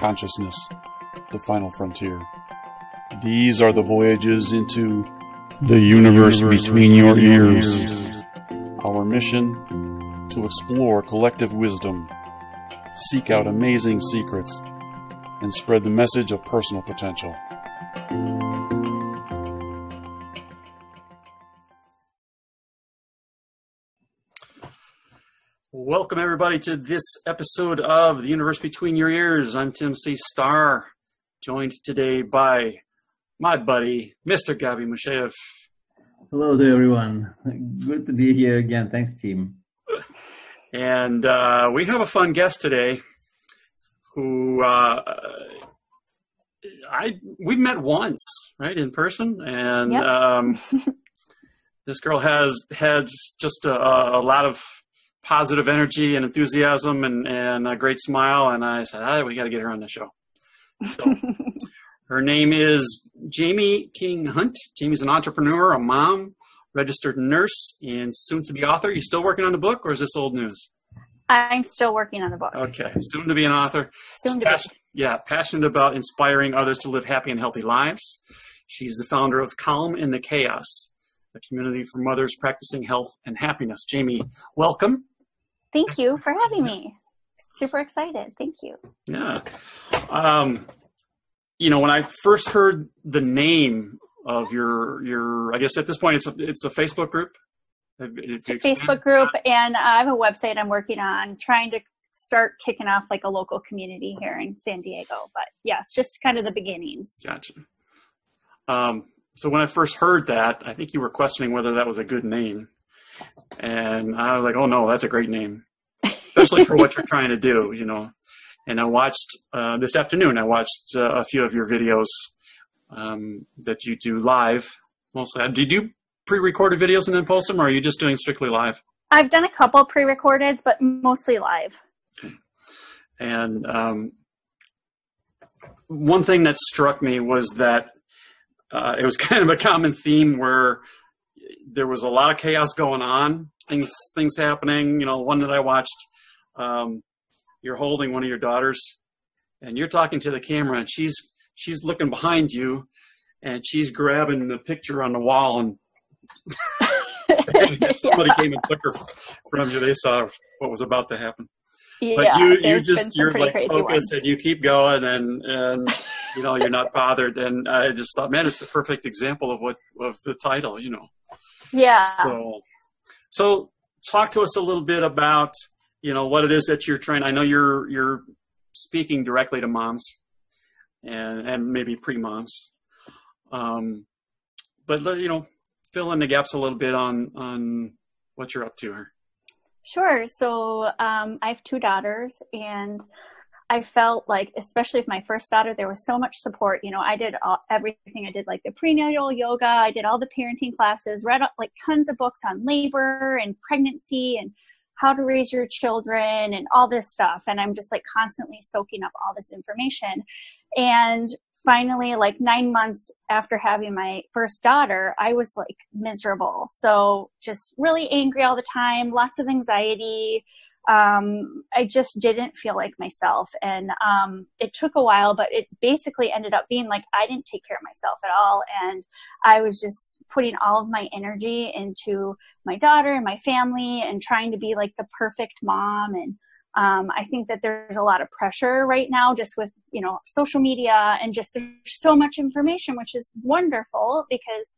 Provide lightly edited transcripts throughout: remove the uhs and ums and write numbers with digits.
consciousness, the final frontier. These are the voyages into the universe between your ears. Our mission: to explore collective wisdom, seek out amazing secrets, and spread the message of personal potential. Welcome, everybody, to this episode of The Universe Between Your Ears. I'm Tim C. Starr, joined today by my buddy, Mr. Gabi Musheyev. Hello to everyone. Good to be here again. Thanks, team. And we have a fun guest today who we've met once, right, in person. And yep. This girl has just a lot of positive energy and enthusiasm and a great smile. And I said, we got to get her on the show. So her name is Jamie King Hunt. Jamie's an entrepreneur, a mom, registered nurse, and soon to be author. You still working on the book, or is this old news? I'm still working on the book. Okay. Soon to be an author. Soon to be. Yeah. Passionate about inspiring others to live happy and healthy lives. She's the founder of Calm in the Chaos, a community for mothers practicing health and happiness. Jamie, welcome. Thank you for having me. Super excited. Thank you. Yeah. When I first heard the name of your, I guess at this point it's a Facebook group. It's a Facebook group, and I have a website I'm working on, trying to start kicking off like a local community here in San Diego. But yeah, it's just kind of the beginnings. Gotcha. So when I first heard that, I think you were questioning whether that was a good name. And I was like, oh no, that's a great name, especially for what you're trying to do, And I watched, this afternoon, a few of your videos that you do live. Mostly, do you do pre-recorded videos and then post them, or are you just doing strictly live? I've done a couple pre-recordeds, but mostly live. Okay. And one thing that struck me was that it was kind of a common theme where there was a lot of chaos going on, things happening. One that I watched, you're holding one of your daughters and you're talking to the camera, and she's looking behind you and she's grabbing the picture on the wall, and somebody came and took her from you. They saw what was about to happen. Yeah, but you're like focused and you keep going and you're not bothered. And I just thought, man, it's the perfect example of the title, Yeah. So talk to us a little bit about, what it is that you're trying. I know you're speaking directly to moms and maybe pre-moms. But fill in the gaps a little bit on what you're up to here. Sure. So I have two daughters, and I felt like, especially with my first daughter, there was so much support. I did everything. I did like the prenatal yoga. I did all the parenting classes, read like tons of books on labor and pregnancy and how to raise your children and all this stuff. And I'm just like constantly soaking up all this information. And finally, like 9 months after having my first daughter, I was like miserable. So just really angry all the time, lots of anxiety. I just didn't feel like myself. And it took a while, but it basically ended up being like I didn't take care of myself at all. And I was just putting all of my energy into my daughter and my family and trying to be like the perfect mom. And I think that there's a lot of pressure right now just with, social media, and just there's so much information, which is wonderful because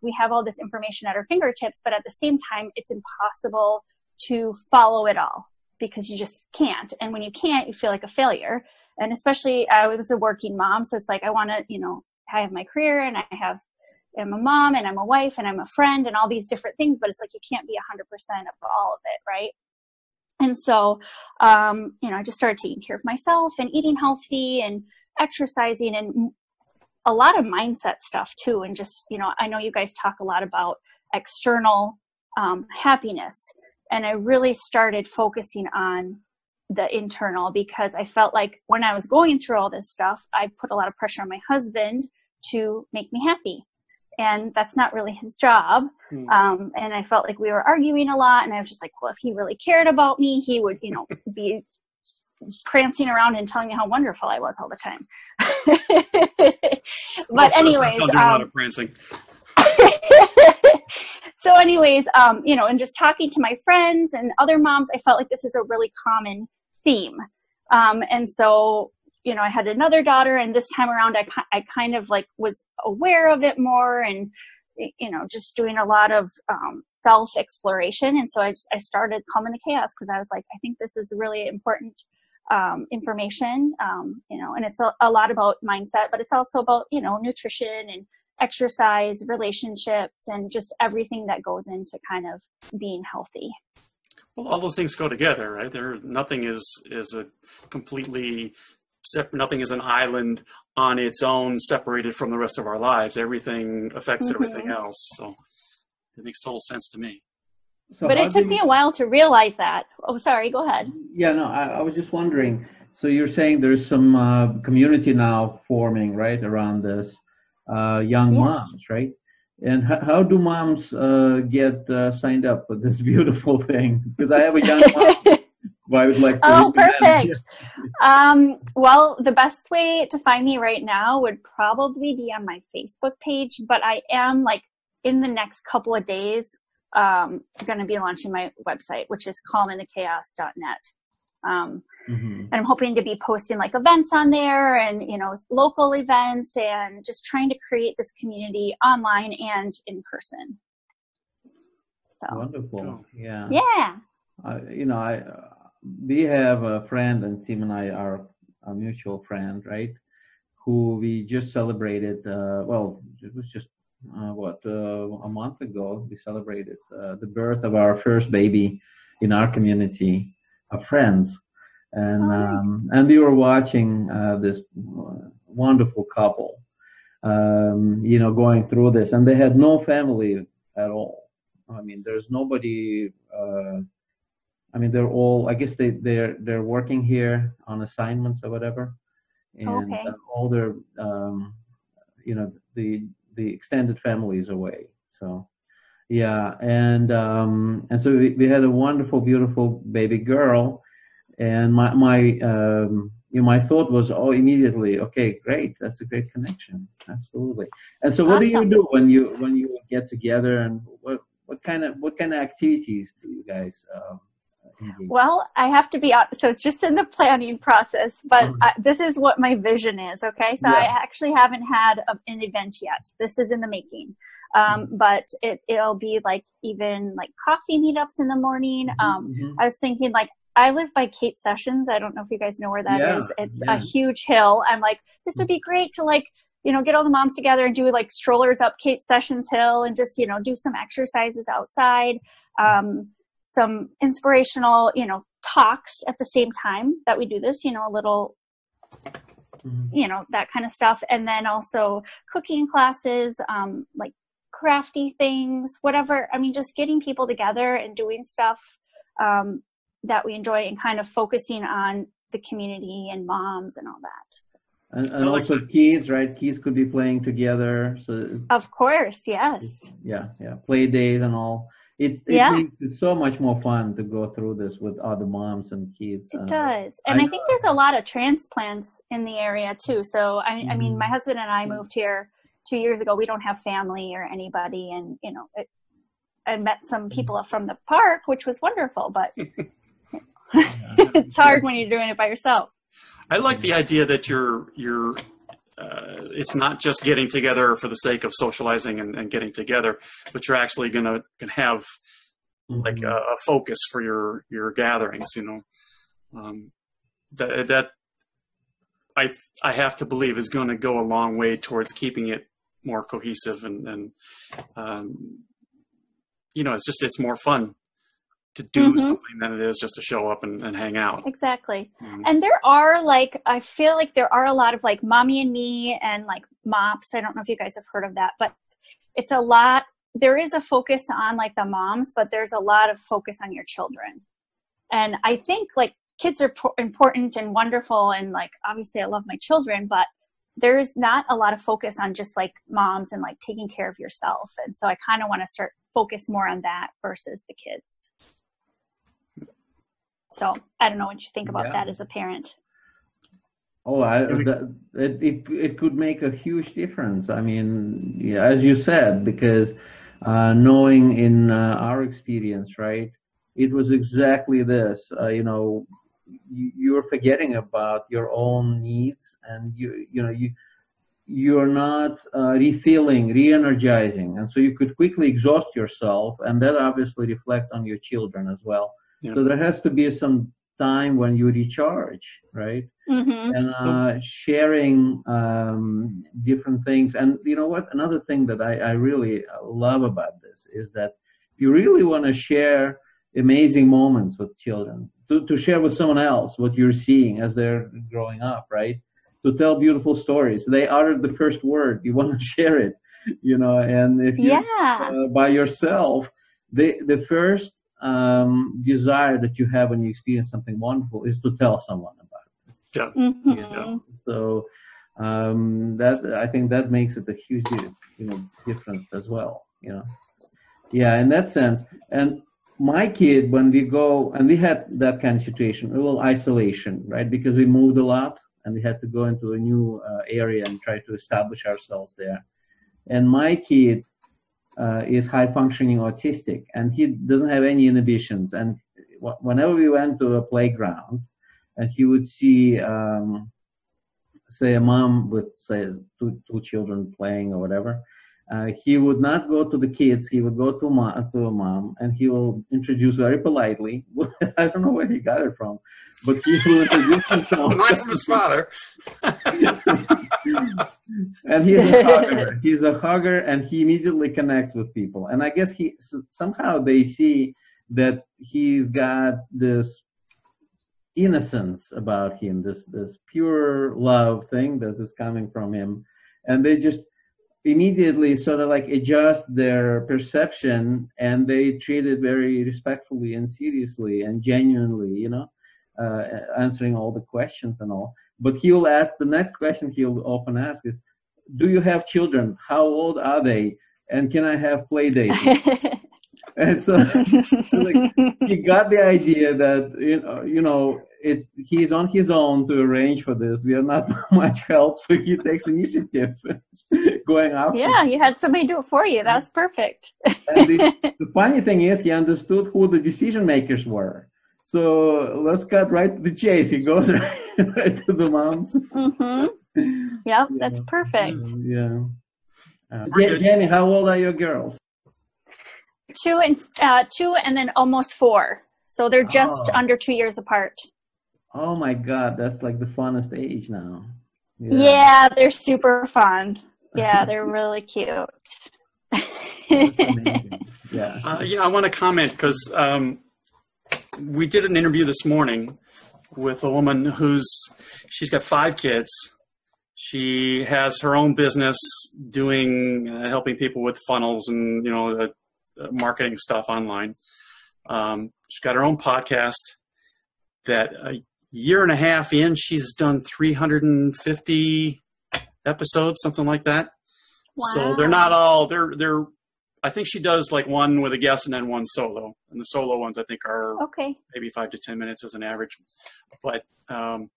we have all this information at our fingertips. But at the same time, it's impossible to follow it all because you just can't. And when you can't, you feel like a failure. And especially I was a working mom. So it's like, I want to, I have my career and I'm a mom and I'm a wife and I'm a friend and all these different things, but it's like, you can't be 100% of all of it. Right. And so, I just started taking care of myself and eating healthy and exercising and a lot of mindset stuff too. And just, I know you guys talk a lot about external happiness. And I really started focusing on the internal because I felt like when I was going through all this stuff, I put a lot of pressure on my husband to make me happy. And that's not really his job. And I felt like we were arguing a lot. And I was just like, well, if he really cared about me, he would, be prancing around and telling me how wonderful I was all the time. But anyways, don't do a lot of prancing. So anyways, and just talking to my friends and other moms, I felt like this is a really common theme. And so, I had another daughter, and this time around, I kind of like was aware of it more, and, just doing a lot of self exploration. And so I started Calming the Chaos, because I was like, I think this is really important information, and it's a lot about mindset, but it's also about, nutrition and exercise, relationships, and just everything that goes into kind of being healthy. Well, all those things go together, right? Nothing is a completely separate. Nothing is an island on its own, separated from the rest of our lives. Everything affects everything else. So it makes total sense to me. So but it took me a while to realize that. Oh, sorry. Go ahead. Yeah, no, I was just wondering. So you're saying there's some community now forming, right, around this young moms, right? And how do moms get signed up for this beautiful thing? Because I have a young mom who I would like to. Oh, perfect. Well, the best way to find me right now would probably be on my Facebook page, but I am in the next couple of days going to be launching my website, which is calmingthechaos.net. And I'm hoping to be posting events on there, and local events, and just trying to create this community online and in person. So. Wonderful. Yeah. We have a friend, and Tim and I are a mutual friend, right? Who we just celebrated. It was just a month ago. We celebrated the birth of our first baby in our community of friends. And we were watching this wonderful couple, going through this, and they had no family at all. I mean, there's nobody. They're all. I guess they're working here on assignments or whatever, and all their, the extended family is away. So, yeah, and so we had a wonderful, beautiful baby girl. And my thought was, immediately, okay, great, that's a great connection, absolutely. And so, what do you do when you get together, and what kind of activities do you guys engage? Well, I have to be honest, so it's just in the planning process, but this is what my vision is. Okay, so I actually haven't had an event yet. This is in the making. But it'll be even coffee meetups in the morning. I was thinking I live by Kate Sessions. I don't know if you guys know where that is. It's a huge hill. I'm this would be great to get all the moms together and do strollers up Kate Sessions Hill, and just, do some exercises outside, some inspirational, talks at the same time that we do this, a little, that kind of stuff. And then also cooking classes, crafty things, whatever. I mean, just getting people together and doing stuff, that we enjoy, and kind of focusing on the community and moms and all that. And also kids, right? Kids could be playing together. So of course, yes. Yeah. Play days and all. It makes it so much more fun to go through this with other moms and kids. It does. And I think there's a lot of transplants in the area too. So, I mean, my husband and I moved here 2 years ago. We don't have family or anybody. And, I met some people from the park, which was wonderful, but it's hard when you're doing it by yourself. I like the idea that it's not just getting together for the sake of socializing and getting together, but you're actually going to have a focus for your gatherings, that I have to believe is going to go a long way towards keeping it more cohesive and it's more fun to do something than it is just to show up and hang out. Exactly. And there are I feel like there are a lot of Mommy and Me and MOPS. I don't know if you guys have heard of that, but it's a lot. There is a focus on the moms, but there's a lot of focus on your children. And I think kids are important and wonderful. And obviously I love my children, but there's not a lot of focus on just moms and taking care of yourself. And so I kind of want to focus more on that versus the kids. So I don't know what you think about that as a parent. Oh, it could make a huge difference. I mean, yeah, as you said, because knowing in our experience, right, it was exactly this. You're forgetting about your own needs, and you're not refilling, re-energizing, and so you could quickly exhaust yourself, and that obviously reflects on your children as well. Yeah. So there has to be some time when you recharge, right? Mm-hmm. And sharing different things. And you know what? Another thing that I really love about this is that you really want to share amazing moments with children, to share with someone else what you're seeing as they're growing up, right? To tell beautiful stories. They uttered the first word. You want to share it, and if you're by yourself, the first desire that you have when you experience something wonderful is to tell someone about it. Yeah. Mm-hmm. So that I think that makes it a huge difference as well. Yeah, in that sense. And my kid, when we go, and we had that kind of situation, a little isolation, right? Because we moved a lot and we had to go into a new area and try to establish ourselves there. And my kid is high-functioning autistic, and he doesn't have any inhibitions. And whenever we went to a playground, and he would see, say, a mom with, say, two children playing or whatever, he would not go to the kids. He would go to a mom, and he will introduce very politely. I don't know where he got it from, but he will introduce himself. Not from his father. And he's a hugger. He's a hugger, and he immediately connects with people. And I guess somehow they see that he's got this innocence about him, this pure love thing that is coming from him, and they just immediately sort of like adjust their perception, and they treat it very respectfully and seriously and genuinely, answering all the questions and all. But he'll ask, the next question he'll often ask is, do you have children? How old are they? And can I have play dates? And so like, he got the idea that, he's on his own to arrange for this. We are not much help, so he takes initiative going out. Yeah, you had somebody do it for you. That was perfect. And the funny thing is, he understood who the decision makers were. So let's cut right to the chase. He goes right to the moms. Mm-hmm. Yep, that's perfect. Yeah. Jenny, how old are your girls? 2 and then almost 4. So they're just under 2 years apart. Oh my God, that's like the funnest age now. Yeah, they're super fun. Yeah, they're really cute. Yeah. I want to comment because we did an interview this morning with a woman she's got 5 kids. She has her own business doing helping people with funnels and marketing stuff online. She's got her own podcast that a year and a half in, she's done 350 episodes, something like that. Wow. So they're not all, they're, I think she does like one with a guest and then one solo. And the solo ones I think are maybe 5 to 10 minutes as an average. But got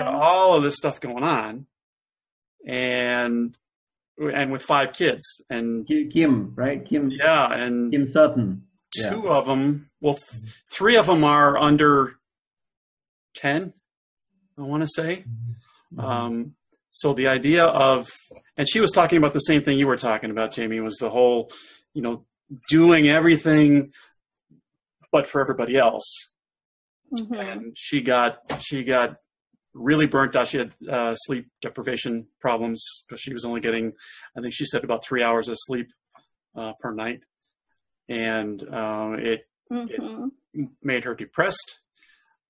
all of this stuff going on and with 5 kids. And Kim, right? Kim. Yeah. And Kim Sutton. 2 of them, 3 of them are under 10, I want to say. Mm-hmm. So the idea of, and she was talking about the same thing you were talking about, Jamie, was the whole, doing everything but for everybody else. Mm-hmm. And she got really burnt out. She had sleep deprivation problems because she was only getting, I think she said, about 3 hours of sleep per night. And it made her depressed,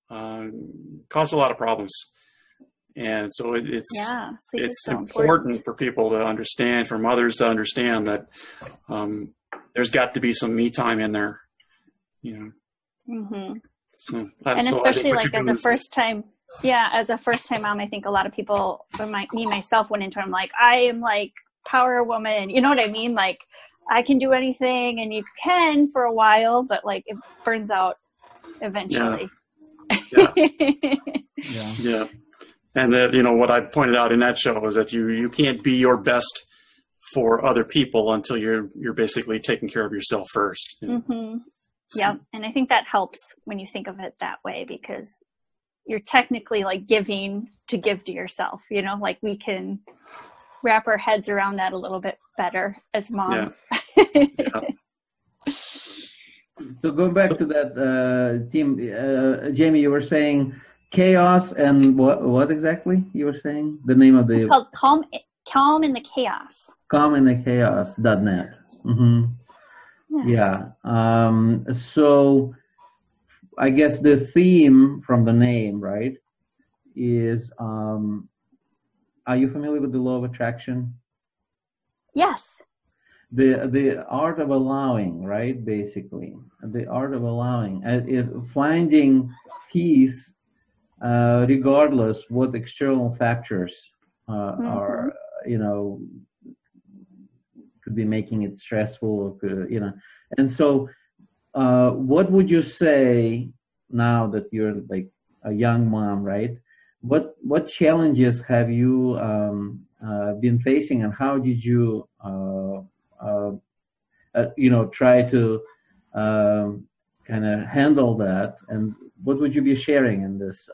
caused a lot of problems. And so it's so important for people to understand, for mothers to understand that there's got to be some me time in there, Mm-hmm. So and especially like as a first time mom, I think a lot of people, me myself, went into it. I'm like, I am like power woman. You know what I mean? Like I can do anything, and you can for a while, but like it burns out eventually. Yeah. And that, what I pointed out in that show is that you can't be your best for other people until you're basically taking care of yourself first. Mm-hmm. Yeah. And I think that helps when you think of it that way, because you're technically like giving to give to yourself, like we can wrap our heads around that a little bit better as moms. Yeah. So go back to that team, Jamie, you were saying chaos and what exactly you were saying? The name of it's called Calm in the Chaos. calminthechaos.net. Mm-hmm. Yeah. So I guess the theme from the name, right, is, are you familiar with the law of attraction? Yes. The art of allowing, right, basically. The art of allowing. Finding peace regardless what external factors are, could be making it stressful, and so what would you say now that you're like a young mom, right? What challenges have you been facing, and how did you try to kind of handle that, and what would you be sharing in this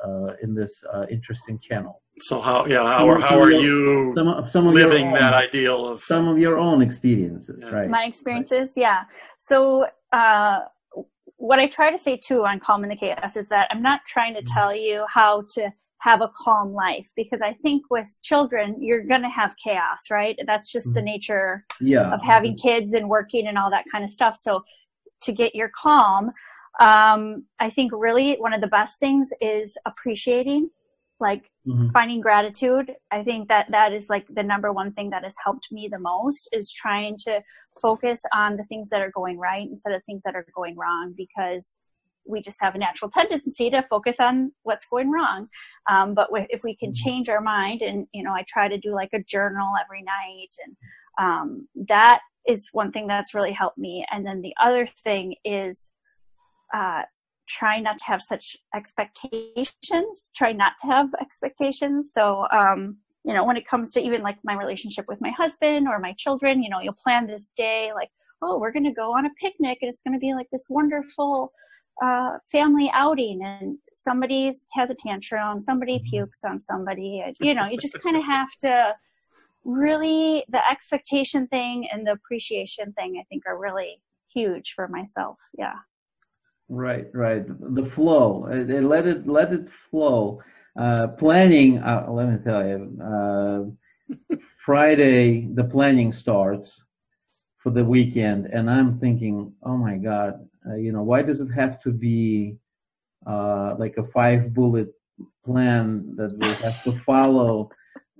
interesting channel? So how are you living that ideal of some of your own experiences, right? My experiences, yeah. So what I try to say too on Calm in the Chaos is that I'm not trying to tell you how to have a calm life, because I think with children you're going to have chaos, right? That's just the nature of having kids and working and all that kind of stuff. So to get your calm, I think really one of the best things is appreciating, like finding gratitude. I think that is like the number one thing that has helped me the most, is trying to focus on the things that are going right instead of things that are going wrong, because we just have a natural tendency to focus on what's going wrong. But if we can change our mind, and, I try to do like a journal every night, and that is one thing that's really helped me. And then the other thing is try not to have such expectations, So, when it comes to even like my relationship with my husband or my children, you'll plan this day, like, oh, we're going to go on a picnic and it's going to be like this wonderful family outing, and somebody has a tantrum, somebody pukes on somebody, you just kind of have to really, the expectation thing and the appreciation thing, I think, are really huge for myself. Yeah. Right. The flow, let it flow. Planning, let me tell you, Friday, the planning starts for the weekend, and I'm thinking, oh my God, why does it have to be like a 5-bullet plan that we have to follow?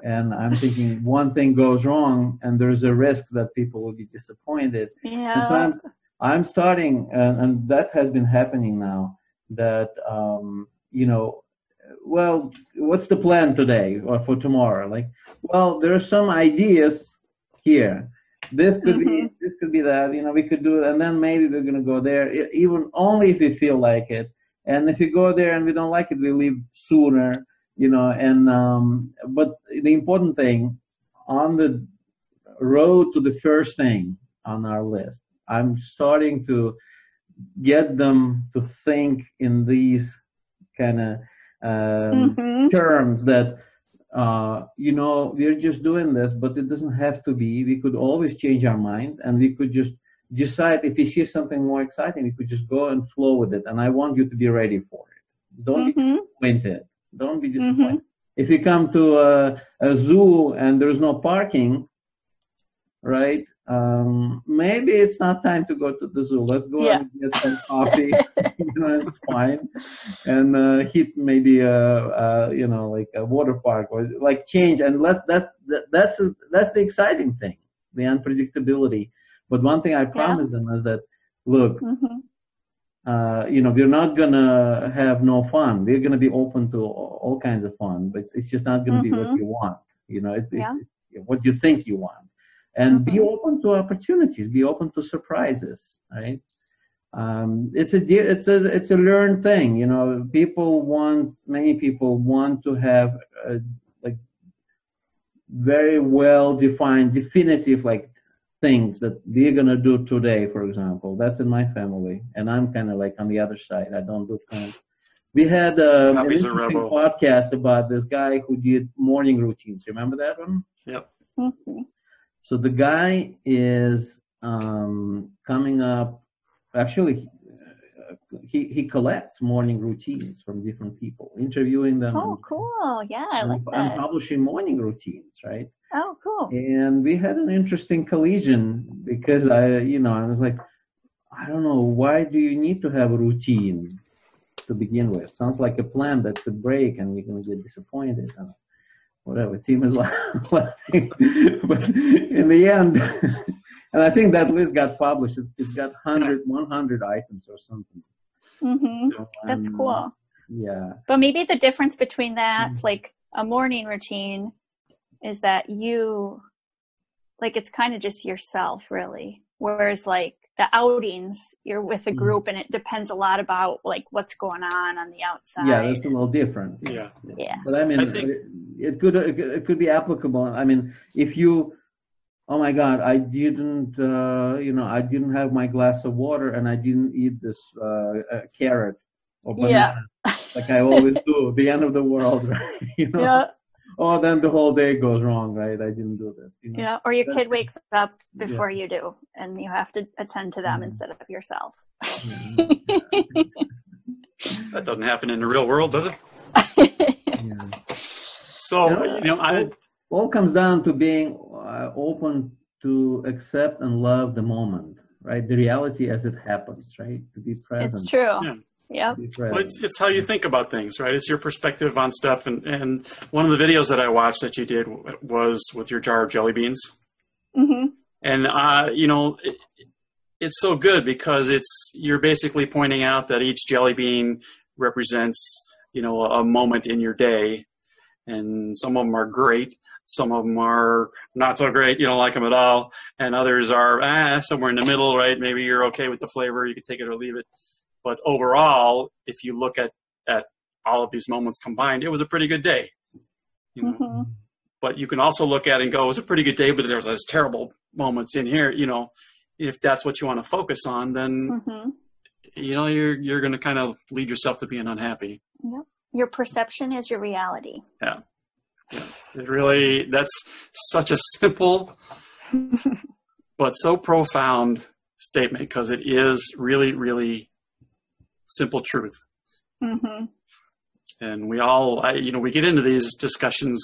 And I'm thinking one thing goes wrong, and there's a risk that people will be disappointed. Yeah. And so I'm starting, and that has been happening now, that, well, what's the plan today or for tomorrow? Like, well, there are some ideas here. This could be that, we could do it, and then maybe we're going to go there, even only if we feel like it. And if we go there and we don't like it, we leave sooner, but the important thing, on the road to the first thing on our list, I'm starting to get them to think in these kind of terms that, we're just doing this, but it doesn't have to be. We could always change our mind, and we could just decide if we see something more exciting, we could just go and flow with it. And I want you to be ready for it. Don't be disappointed. Don't be disappointed. If you come to a zoo and there's no parking, right? Maybe it's not time to go to the zoo. Let's go and get some coffee. It's fine. And hit maybe like a water park, or like change. And that's the exciting thing, the unpredictability. But one thing I promise them is that, look, we're not gonna have no fun. We're gonna be open to all kinds of fun, but it's just not gonna be what you want. What you think you want. And be open to opportunities, be open to surprises, right? It's a learned thing. You know, many people want to have like very well defined, definitive like things that we're gonna do today. For example, that's in my family, and I'm kind of like on the other side. I don't do plans. We had an interesting podcast about this guy who did morning routines. Remember that one? Yep. Mm-hmm. So the guy is coming up. Actually, he collects morning routines from different people, interviewing them. Oh, cool! Yeah, I like that. And publishing morning routines, right? Oh, cool. And we had an interesting collision because I was like, I don't know, why do you need to have a routine to begin with? Sounds like a plan that could break and you're going to get disappointed. Whatever, team is laughing. But in the end, and I think that list got published. It's got 100 items or something. Mm-hmm. So, that's cool. Yeah. But maybe the difference between that, like a morning routine, is that you, like, it's kind of just yourself, really. Whereas, like, the outings, you're with a group, and it depends a lot about, like, what's going on the outside. Yeah, that's a little different. Yeah. But I mean, it could be applicable. I mean, if you, oh my God, I didn't have my glass of water, and I didn't eat this carrot or banana, like I always do, the end of the world, right? Yeah. Oh, then the whole day goes wrong, right? I didn't do this. Yeah, or your kid wakes up before you do, and you have to attend to them instead of yourself. That doesn't happen in the real world, does it? So, it all comes down to being open to accept and love the moment, right? The reality as it happens, right? To be present. It's true. Yeah. Well, it's how you think about things, right? It's your perspective on stuff. And one of the videos that I watched that you did was with your jar of jelly beans. Mm-hmm. And, it's so good because you're basically pointing out that each jelly bean represents, a moment in your day. And some of them are great. Some of them are not so great. You don't like them at all. And others are somewhere in the middle, right? Maybe you're okay with the flavor. You can take it or leave it. But overall, if you look at all of these moments combined, it was a pretty good day. Mm-hmm. But you can also look at it and go, it was a pretty good day, but there's those terrible moments in here. If that's what you want to focus on, then, you're going to kind of lead yourself to being unhappy. Yep. Your perception is your reality. Yeah. That's such a simple, but so profound statement because it is really, really simple truth. Mm-hmm. And we all, we get into these discussions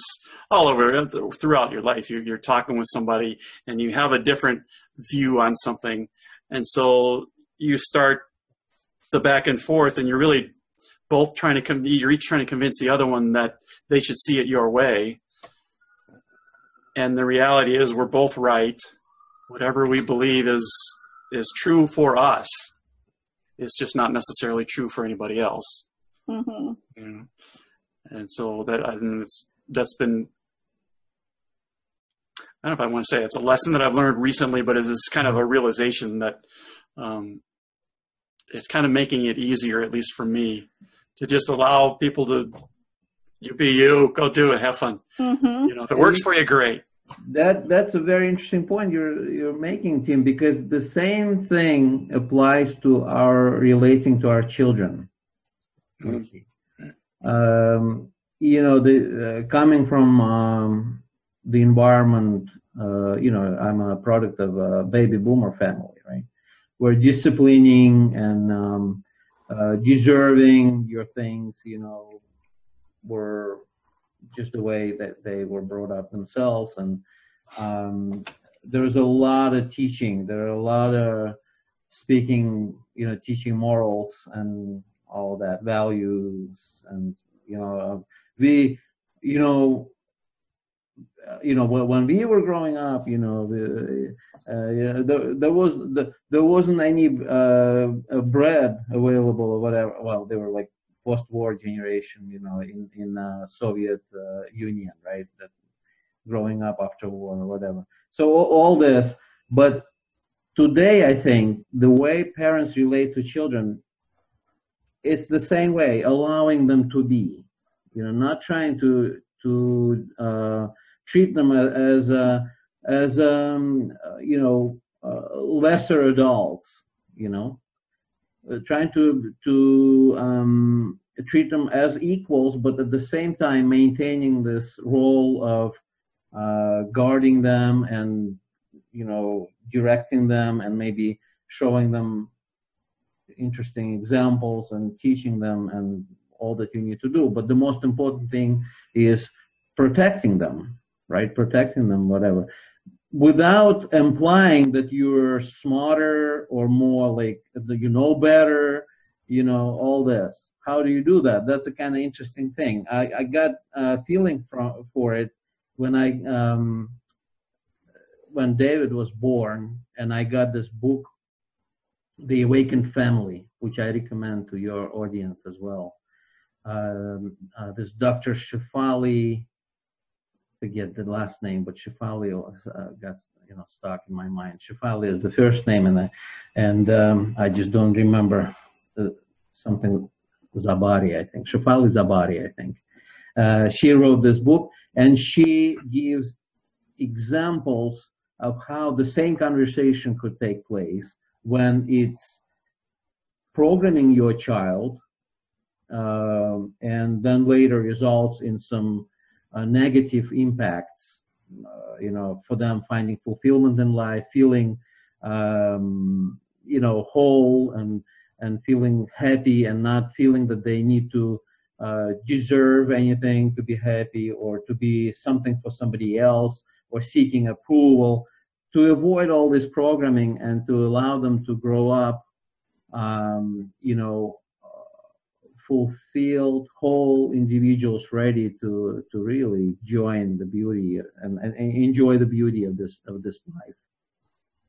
all over throughout your life. You're talking with somebody and you have a different view on something. And so you start the back and forth and you're really both you're each trying to convince the other one that they should see it your way. And the reality is we're both right. Whatever we believe is true for us. It's just not necessarily true for anybody else. Mm-hmm. And so that's been, I don't know if I want to say it's a lesson that I've learned recently, but it's kind of a realization that it's kind of making it easier, at least for me, to just allow people to, you be you, go do it, have fun. Mm-hmm. If it works for you, great. That's a very interesting point you're making, Tim, because the same thing applies to our relating to our children. Mm-hmm. Coming from the environment, I'm a product of a baby boomer family, right? Where disciplining and deserving your things, were just the way that they were brought up themselves. And there's a lot of teaching. There are a lot of speaking, teaching morals and all that, values. And, when we were growing up, there wasn't any bread available or whatever. Well, they were like post-war generation, in Soviet Union, right? That growing up after war or whatever. So all this, but today, I think the way parents relate to children, it's the same way, allowing them to be, not trying to treat them as lesser adults, trying to treat them as equals, but at the same time maintaining this role of guarding them and directing them and maybe showing them interesting examples and teaching them and all that you need to do. But the most important thing is protecting them, right? Protecting them, whatever, without implying that you're smarter or more like you know better, all this. How do you do that? That's a kind of interesting thing. I got a feeling for it when when David was born, and I got this book, The Awakened Family, which I recommend to your audience as well. This Dr. Shefali, forget the last name, but Shefali got stuck in my mind. Shefali is the first name, and I just don't remember something Zabari, I think. Shefali Zabari, I think. She wrote this book, and she gives examples of how the same conversation could take place when it's programming your child, and then later results in some negative impacts, for them finding fulfillment in life, feeling, whole and feeling happy and not feeling that they need to deserve anything to be happy or to be something for somebody else or seeking approval, to avoid all this programming and to allow them to grow up, fulfilled, whole individuals ready to really join the beauty and enjoy the beauty of this life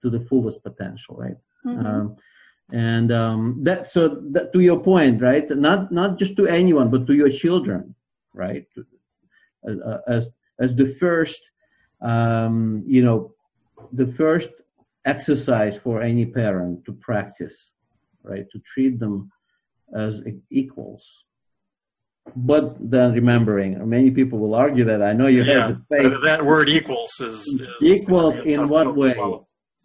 to the fullest potential, right? Mm-hmm. That to your point, right? Not just to anyone, but to your children, right? As the first, the first exercise for any parent to practice, right? To treat them as equals. But then remembering, many people will argue that. I know you have the space. That word equals is equals in what way?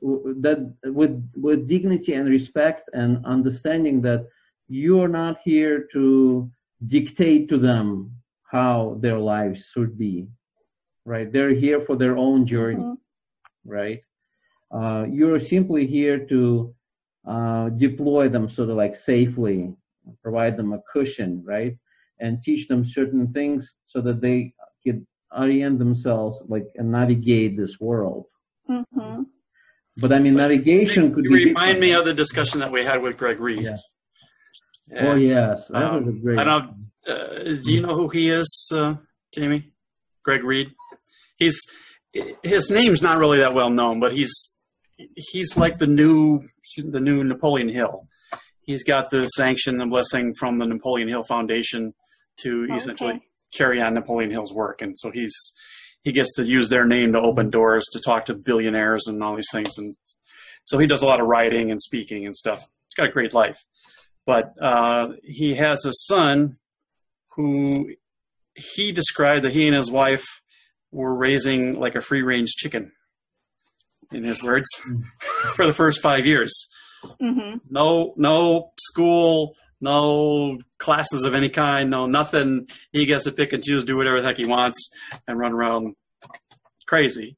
That with dignity and respect and understanding that you're not here to dictate to them how their lives should be, right? They're here for their own journey, mm-hmm. right? You're simply here to deploy them sort of like safely, provide them a cushion, right? And teach them certain things so that they can orient themselves and navigate this world. Mm-hmm. But I mean, navigation could be... Remind me of the discussion that we had with Greg Reed. Yeah. Oh, yes. That was a great... I don't know, do you know who he is, Jamie? Greg Reed? His name's not really that well known, but he's like the new Napoleon Hill. He's got the sanction and blessing from the Napoleon Hill Foundation to essentially carry on Napoleon Hill's work. And so he gets to use their name to open doors, to talk to billionaires and all these things. And so he does a lot of writing and speaking and stuff. He's got a great life. But he has a son who he described that he and his wife were raising like a free-range chicken, in his words, for the first 5 years. Mm-hmm. No school, no classes of any kind, no nothing. He gets to pick and choose, do whatever the heck he wants, and run around crazy.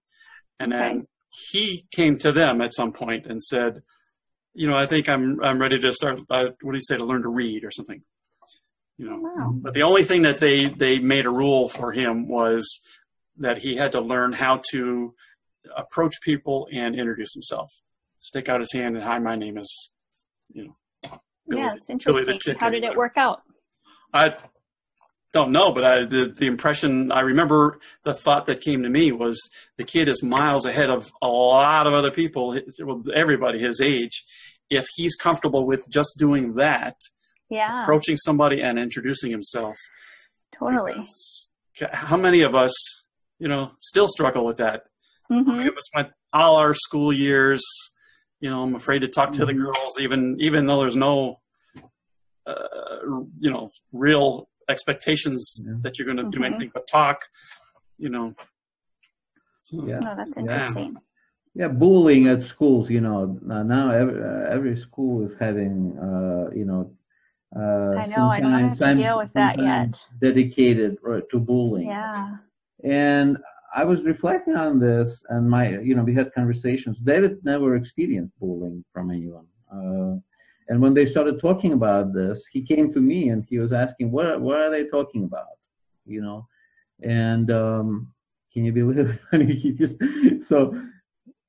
And then he came to them at some point and said, I think I'm ready to start. What do you say, to learn to read or something? Wow. But the only thing that they made a rule for him was that he had to learn how to approach people and introduce himself. Stick out his hand and, hi, my name is, Billy, it's interesting. How did it work out? I don't know, but the impression, I remember the thought that came to me was the kid is miles ahead of a lot of other people, everybody his age. If he's comfortable with just doing that, approaching somebody and introducing himself. Totally. How many of us, still struggle with that? Mm-hmm. How many of us went all our school years, I'm afraid to talk to the girls, even though there's no, real expectations that you're going to do anything but talk, So, No, that's interesting. Yeah, bullying at schools, now every school is having, I know, I don't have to deal with that yet. Dedicated to bullying. Yeah. And I was reflecting on this, and we had conversations. David never experienced bullying from anyone. And when they started talking about this, he came to me and he was asking, what are they talking about? And can you believe it? I mean, he just,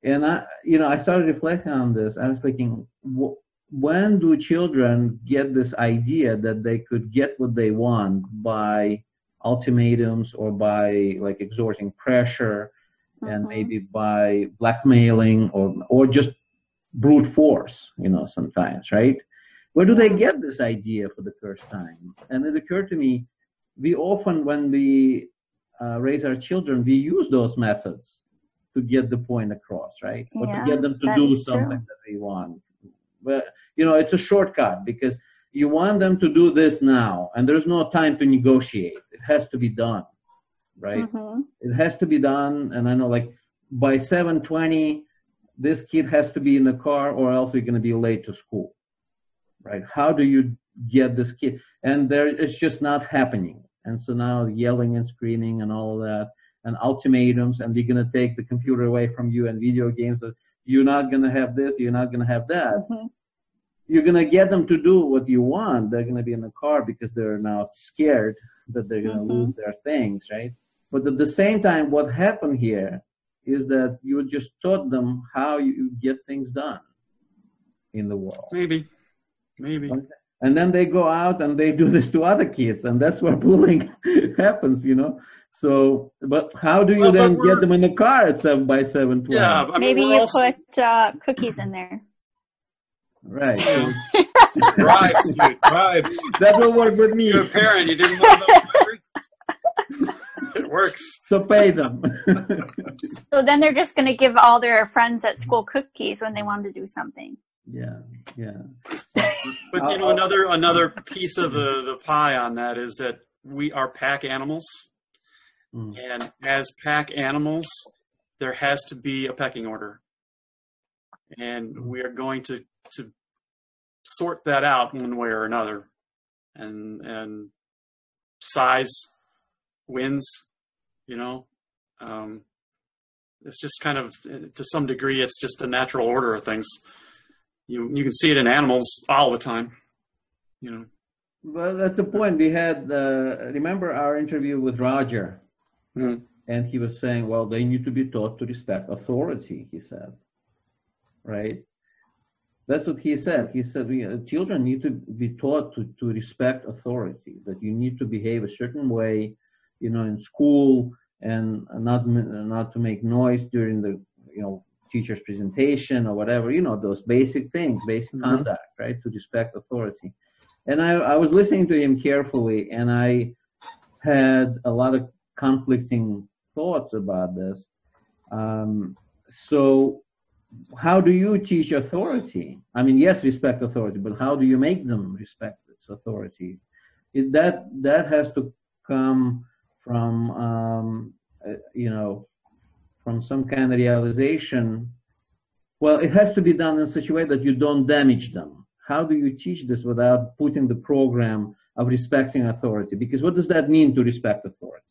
and I started reflecting on this. I was thinking, when do children get this idea that they could get what they want by ultimatums or by like exerting pressure and maybe by blackmailing or just brute force, sometimes, right? Where do they get this idea for the first time? And it occurred to me, we often, when we raise our children, we use those methods to get the point across, right? Or to get them to do something that we want. But, it's a shortcut because you want them to do this now, and there's no time to negotiate. It has to be done, right? It has to be done, and I know, like, by 7:20, this kid has to be in the car or else we're going to be late to school, right? How do you get this kid? And it's just not happening. And so now yelling and screaming and all of that, and ultimatums, and we're going to take the computer away from you, and video games, that you're not going to have this, you're not going to have that. You're going to get them to do what you want. They're going to be in the car because they're now scared that they're going to lose their things, right? But at the same time, what happened here is that you just taught them how you get things done in the world. Maybe. And then they go out and they do this to other kids, and that's where bullying happens, So, but how do you then get them in the car at 7:20? Yeah, maybe you put cookies in there. Right. Bribes, dude. Bribes. That will work with me. You're a parent. You didn't want to It works. So pay them. So then they're just going to give all their friends at school cookies when they want to do something. Yeah. But another piece of the pie on that is that we are pack animals, and as pack animals, there has to be a pecking order, and we are going to sort that out one way or another, and size wins. It's just kind of, to some degree, it's just a natural order of things. You can see it in animals all the time, Well, that's the point. We had, remember our interview with Roger? And he was saying, well, they need to be taught to respect authority, he said. Right? That's what he said. He said, children need to be taught to respect authority, that you need to behave a certain way, in school, and not to make noise during the, teacher's presentation or whatever, those basic things, basic conduct, right? To respect authority. And I was listening to him carefully, and I had a lot of conflicting thoughts about this. So how do you teach authority? I mean, yes, respect authority, but how do you make them respect its authority? That has to come from, from some kind of realization. Well, it has to be done in such a way that you don't damage them. How do you teach this without putting the program of respecting authority? Because what does that mean, to respect authority?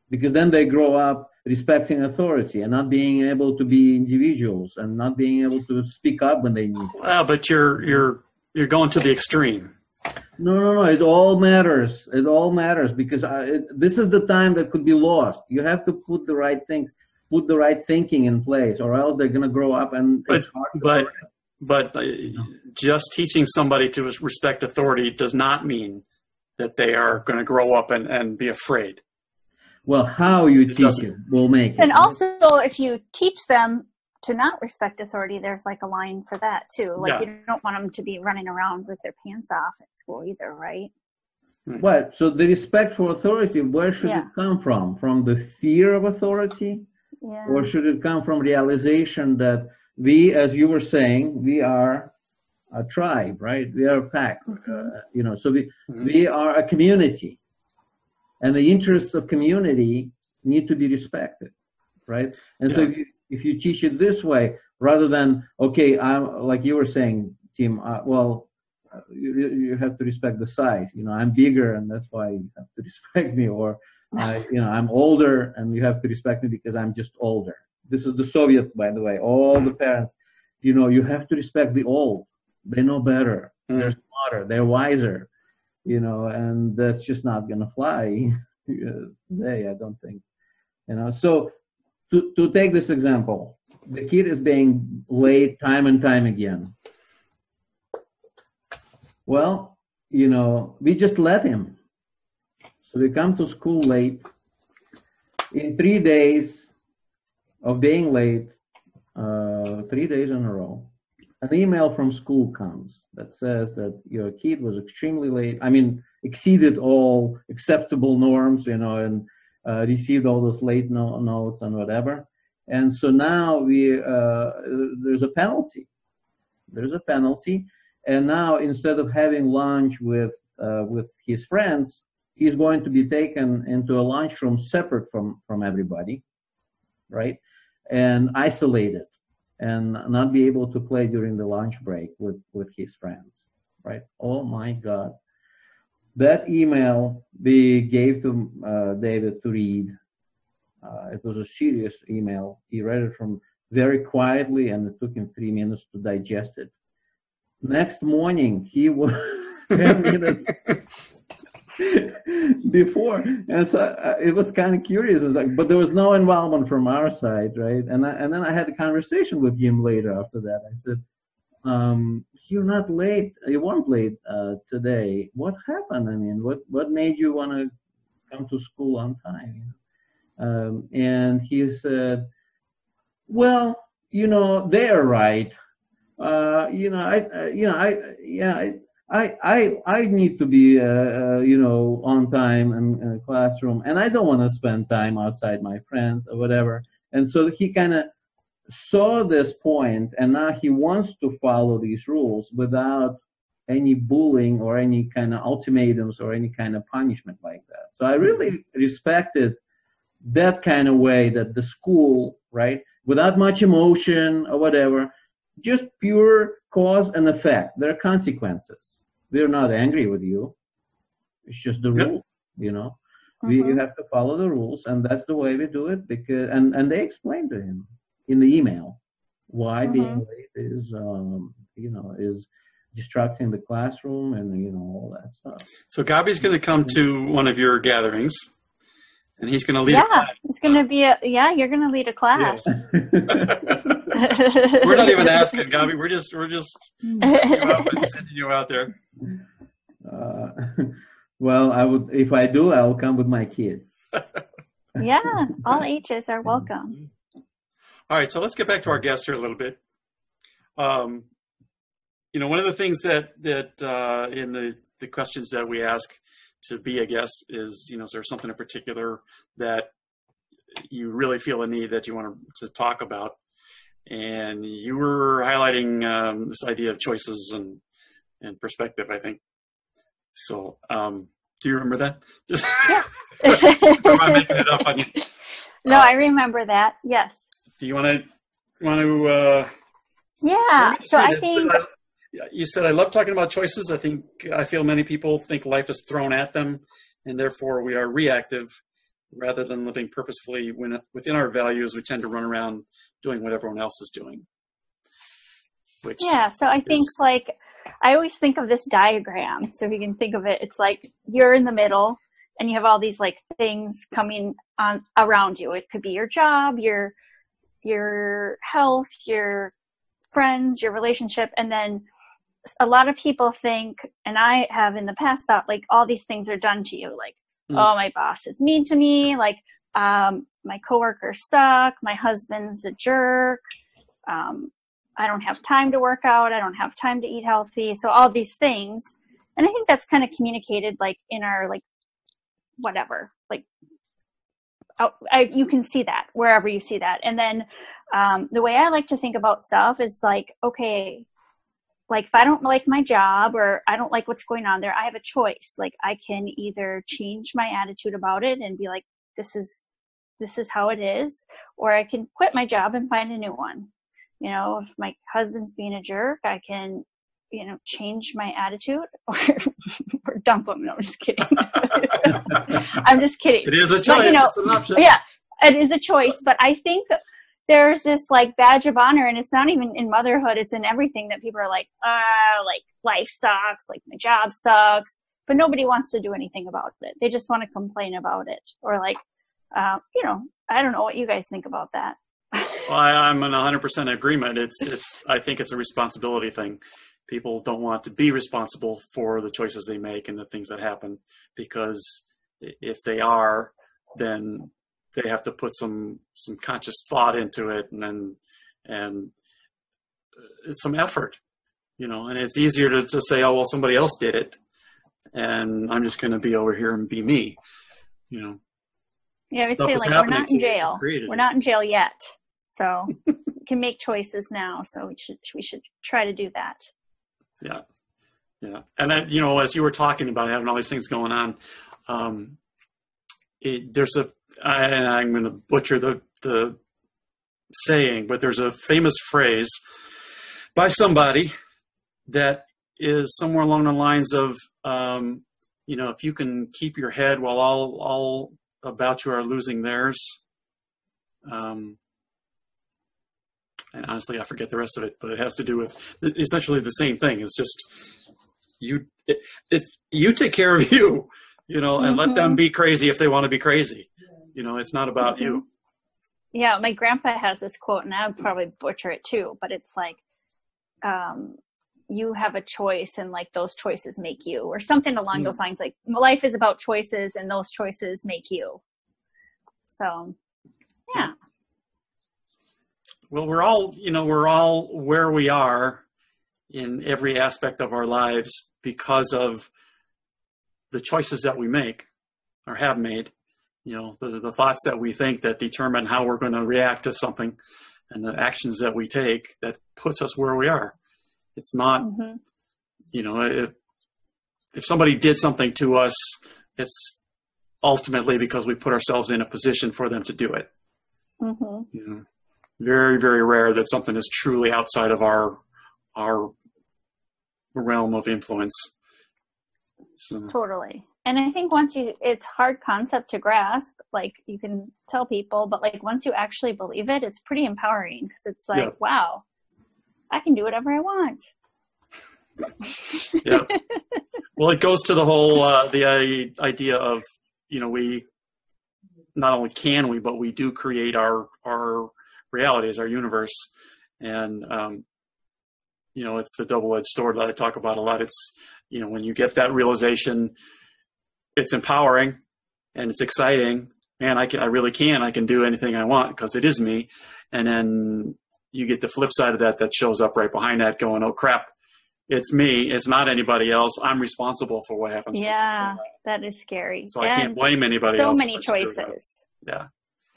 Because then they grow up respecting authority and not being able to be individuals and not being able to speak up when they need to. Well, but you're going to the extreme. No. It all matters. It all matters because this is the time that could be lost. You have to put the right things, put the right thinking in place, or else they're going to grow up and it's hard to But just teaching somebody to respect authority does not mean that they are going to grow up and be afraid. Well, how you teach it will make it. And also, if you teach them to not respect authority, there's like a line for that too. Like you don't want them to be running around with their pants off at school either, right? Right. So the respect for authority, where should it come from? From the fear of authority? Yeah. Or should it come from realization that we, as you were saying, we are a tribe, right? We are a pack, so we are a community, and the interests of community need to be respected, right? And so if you teach it this way, rather than, okay, I'm like you were saying, Tim, you have to respect the size. I'm bigger, and that's why you have to respect me. Or, I'm older, and you have to respect me because I'm just older. This is the Soviet, by the way. All the parents, you have to respect the old. They know better. They're smarter. They're wiser. And that's just not going to fly today, I don't think. So to take this example, the kid is being late time and time again. Well, we just let him. So we come to school late. In 3 days of being late, 3 days in a row, an email from school comes that says that your kid was extremely late. I mean, exceeded all acceptable norms, and received all those late notes and whatever. And so now there's a penalty. There's a penalty. And now instead of having lunch with his friends, he's going to be taken into a lunchroom separate from everybody, right? And isolated, and not be able to play during the lunch break with his friends, right? Oh my God. That email we gave to David to read. It was a serious email. He read it from very quietly, and it took him 3 minutes to digest it. Next morning, he was 10 minutes before, and so it was kind of curious. It was like, but there was no involvement from our side, right? And then I had a conversation with him later after that. I said, "You're not late. You weren't late today. What happened? I mean, what made you want to come to school on time?" And he said, "Well, they're right. I need to be, on time in a classroom, and I don't want to spend time outside my friends or whatever." And so he kind of saw this point, and now he wants to follow these rules without any bullying or any kind of ultimatums or any kind of punishment like that. So I really respected that kind of way that the school, right, without much emotion or whatever, just pure cause and effect. There are consequences. We're not angry with you. It's just the rule, You have to follow the rules, and that's the way we do it. Because and they explained to him in the email why being late is distracting the classroom and all that stuff. So Gabi's going to come to one of your gatherings, and he's going to lead a class. It's going to be you're going to lead a class. Yeah. We're not even asking, Gabi. We're just sending you out there. Well, if I do, I'll come with my kids. Yeah, all ages are welcome. All right, so let's get back to our guest here a little bit. One of the things that in the questions that we ask to be a guest is, is there something in particular that you really feel a need that you want to talk about? And you were highlighting this idea of choices and perspective, I think. So, do you remember that? Just am I making it up on you? No, I remember that. Yes. Do you want to? Yeah. So I think you said I love talking about choices. I feel many people think life is thrown at them, and therefore we are reactive rather than living purposefully. When within our values, we tend to run around doing what everyone else is doing. So I think I always think of this diagram. So if you can think of it, it's like you're in the middle and you have all these things coming on around you. It could be your job, your health, your friends, your relationship. And then a lot of people think, and I have in the past thought, all these things are done to you. Oh, my boss is mean to me. My coworkers suck. My husband's a jerk. I don't have time to work out. I don't have time to eat healthy. So all these things. And I think that's kind of communicated in our, whatever, you can see that wherever you see that. And then the way I like to think about stuff is like, okay, like if I don't like my job or I don't like what's going on there, I have a choice. Like I can either change my attitude about it and be like, this is how it is, or I can quit my job and find a new one. You know, if my husband's being a jerk, I can, you know, change my attitude or dump him. No, I'm just kidding. I'm just kidding. It is a choice. But, you know, it's an option. Yeah, it is a choice. But I think there's this like badge of honor, and it's not even in motherhood. It's in everything that people are like life sucks, like my job sucks, but nobody wants to do anything about it. They just want to complain about it, or like, you know, I don't know what you guys think about that. Well, I'm in 100% agreement. I think it's a responsibility thing. People don't want to be responsible for the choices they make and the things that happen, because if they are, then they have to put some conscious thought into it, and it's some effort, you know. And it's easier to say, oh well, somebody else did it, and I'm just going to be over here and be me, you know. Yeah, I would say like we're not in jail. We're not in jail yet, so we can make choices now. So we should try to do that. Yeah, yeah. And that, you know, as you were talking about having all these things going on, I'm going to butcher the saying, but there's a famous phrase by somebody that is somewhere along the lines of, you know, if you can keep your head while all about you are losing theirs. And honestly, I forget the rest of it, but it has to do with essentially the same thing. It's just you take care of you, you know, and let them be crazy if they want to be crazy. You know, it's not about you. Yeah, my grandpa has this quote, and I would probably butcher it too, but it's like, you have a choice, and like those choices make you, or something along those lines. Like life is about choices, and those choices make you. So, yeah. Well, we're all where we are in every aspect of our lives because of the choices that we make or have made. You know, the thoughts that we think that determine how we're going to react to something, and the actions that we take that puts us where we are. It's not, you know, if somebody did something to us, it's ultimately because we put ourselves in a position for them to do it. You know, very, very rare that something is truly outside of our realm of influence. So. Totally. And I think it's hard concept to grasp, like you can tell people, but like once you actually believe it, it's pretty empowering, because it's like, wow, I can do whatever I want. Yeah. Well, it goes to the whole, the idea of, you know, we not only can we, but we do create our realities, our universe. And, you know, it's the double-edged sword that I talk about a lot. It's, you know, when you get that realization, it's empowering and it's exciting. Man, I can do anything I want because it is me. And then you get the flip side of that shows up right behind that going, oh crap, it's me. It's not anybody else. I'm responsible for what happens. Yeah, that is scary. So I can't blame anybody else. So many choices. Yeah.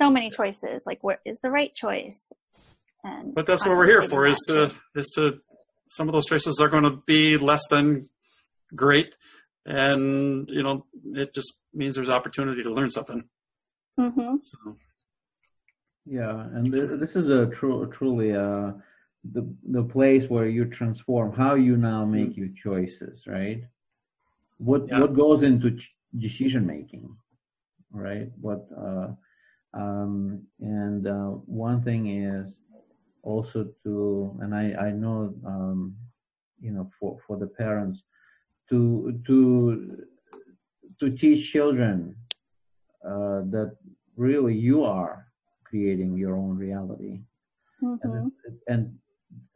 So many choices. Like, what is the right choice? But that's what we're here for, is to some of those choices are going to be less than great. And, you know, it just means there's opportunity to learn something. So. Yeah, and this is a truly the place where you transform how you now make your choices, right? What goes into decision making, right? One thing is also to, and I know, you know, for the parents to teach children that really you are creating your own reality. And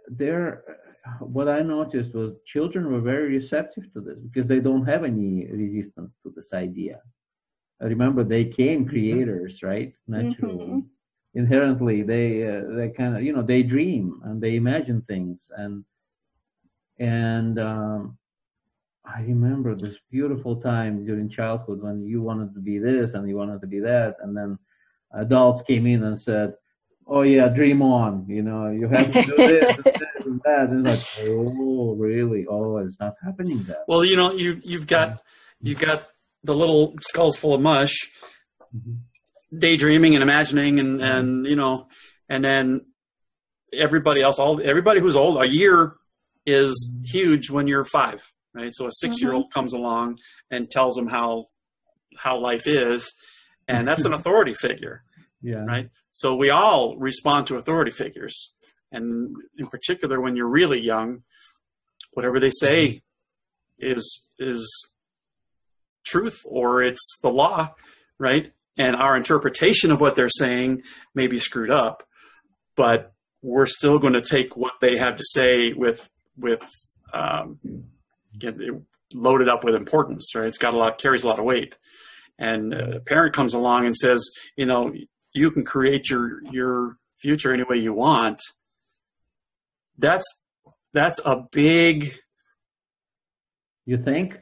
there, what I noticed was children were very receptive to this because they don't have any resistance to this idea. Remember, they came creators, right? Naturally, inherently, they kind of, you know, they dream and they imagine things, and I remember this beautiful time during childhood when you wanted to be this and you wanted to be that, and then adults came in and said, "Oh yeah, dream on. You have to do this and this and that." It's like, oh, really? Oh, it's not happening that. Well, you've got the little skulls full of mush, daydreaming and imagining, and and then everybody else, everybody who's old, a year is huge when you're 5, right? So a 6-year-old comes along and tells them how life is, and that's an authority figure, right? So we all respond to authority figures, and in particular, when you're really young, whatever they say is truth, or it's the law, right? And our interpretation of what they're saying may be screwed up, but we're still going to take what they have to say with loaded up with importance, right? It's carries a lot of weight. And a parent comes along and says, you can create your future any way you want. That's a big. You think?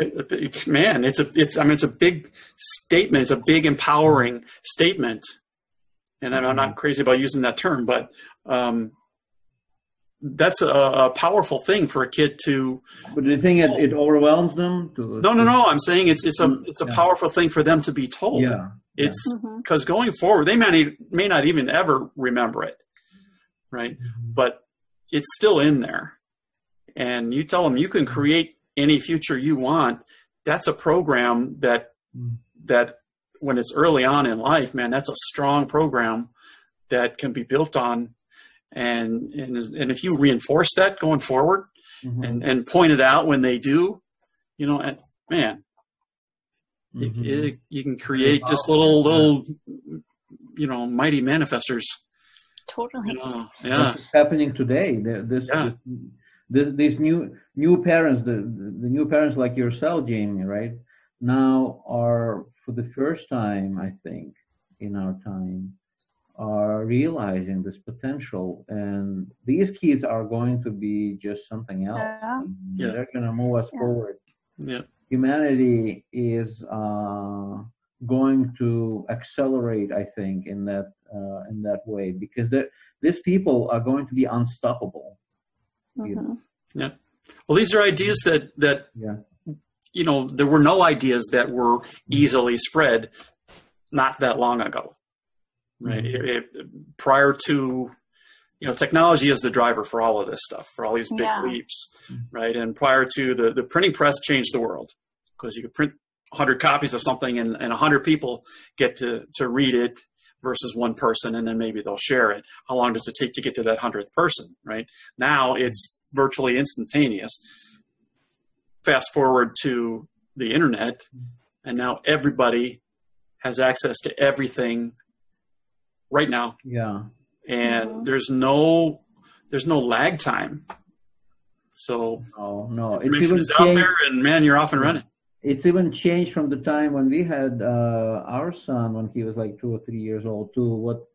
Man, it's a big statement. It's a big empowering statement. And I'm not crazy about using that term, but that's a powerful thing for a kid to. But do you think it overwhelms them? No. I'm saying it's a powerful thing for them to be told. Yeah. It's because going forward, they may not even ever remember it, right? But it's still in there, and you tell them you can create any future you want. That's a program that when it's early on in life, man, that's a strong program that can be built on. And if you reinforce that going forward and point it out when they do, and man, you can create just little mighty manifestors. Totally. What's happening today? These new parents, the new parents like yourself, Jamie, right, now are, for the first time, I think, in our time, are realizing this potential, and these kids are going to be just something else. They're going to move us forward. Humanity is going to accelerate, I think, in that way, because these people are going to be unstoppable. Yeah. Well, these are ideas that there were no ideas that were easily spread not that long ago. Right. Prior to, technology is the driver for all of this stuff, for all these big leaps, right? And prior to the printing press changed the world, because you could print 100 copies of something and 100 people get to read it versus one person, and then maybe they'll share it. How long does it take to get to that 100th person, right? Now it's virtually instantaneous. Fast forward to the internet, and now everybody has access to everything right now. And there's no lag time. So no, it's information is out there, and man, you're off and running. It's even changed from the time when we had our son when he was like 2 or 3 years old to what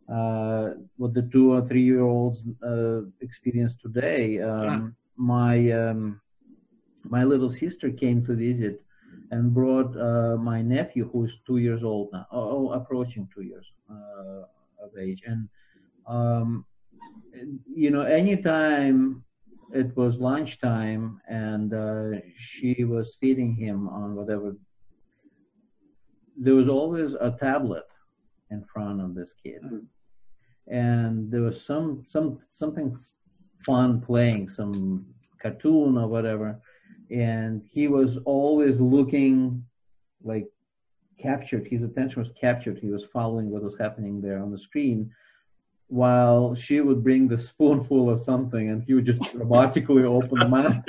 the 2 or 3 year olds experience today. My little sister came to visit and brought my nephew, who is 2 years old now, approaching 2 years of age. And anytime it was lunchtime and she was feeding him on whatever, there was always a tablet in front of this kid, and there was something fun playing, some cartoon or whatever, and he was always looking like captured. His attention was captured. He was following what was happening there on the screen, while she would bring the spoonful of something and he would just robotically open the mouth.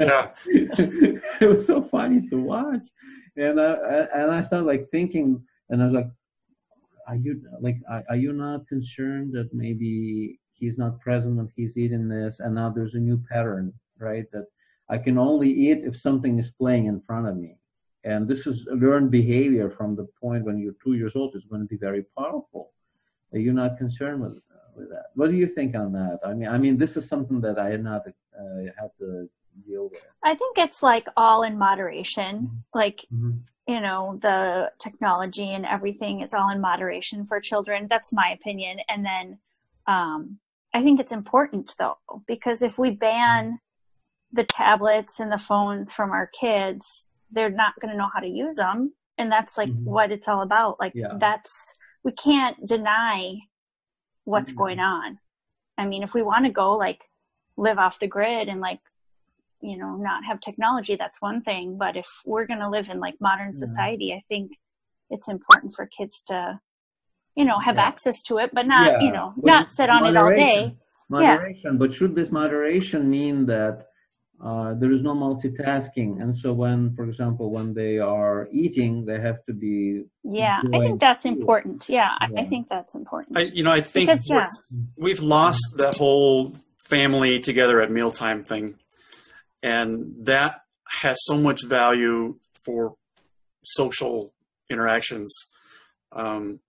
It was so funny to watch. And I started like thinking, and I was like, are you not concerned that maybe he's not present when he's eating this, and now there's a new pattern, right? That I can only eat if something is playing in front of me. And this is learned behavior from the point when you're 2 years old is going to be very powerful. Are you not concerned with that? What do you think on that? I mean, this is something that I had not have to deal with. I think it's like all in moderation. Like the technology and everything is all in moderation for children. That's my opinion. And then I think it's important, though, because if we ban the tablets and the phones from our kids, they're not going to know how to use them. And that's like what it's all about. Like we can't deny what's going on. I mean, if we want to go like live off the grid and like, not have technology, that's one thing. But if we're going to live in like modern society, I think it's important for kids to, have access to it, but not, not sit on it all day. Moderation. But should this moderation mean that there is no multitasking? And so when, for example, when they are eating, they have to be. Yeah, I think that's important. Yeah, I think that's important. I think because, we've lost that whole family together at mealtime thing. And that has so much value for social interactions. And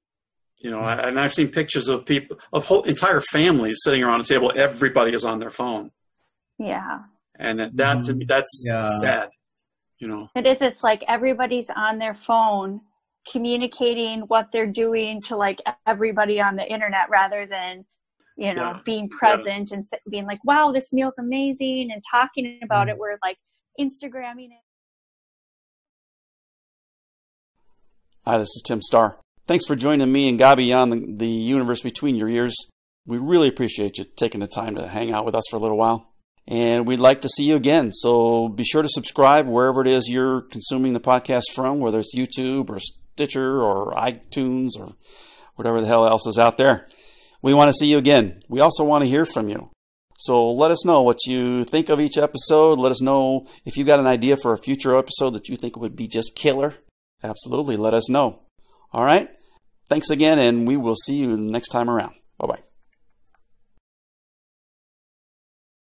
I've seen pictures of people, of whole entire families sitting around a table. Everybody is on their phone. Yeah. And that to me, that's sad. It is. It's like everybody's on their phone communicating what they're doing to like everybody on the internet rather than being present and being like, wow, this meal's amazing, and talking about it. We're like Instagramming it. Hi, this is Tim Starr. Thanks for joining me and Gabi on the universe between your ears. We really appreciate you taking the time to hang out with us for a little while. And we'd like to see you again. So be sure to subscribe wherever it is you're consuming the podcast from, whether it's YouTube or Stitcher or iTunes or whatever the hell else is out there. We want to see you again. We also want to hear from you. So let us know what you think of each episode. Let us know if you got an idea for a future episode that you think would be just killer. Absolutely, let us know. All right? Thanks again, and we will see you next time around.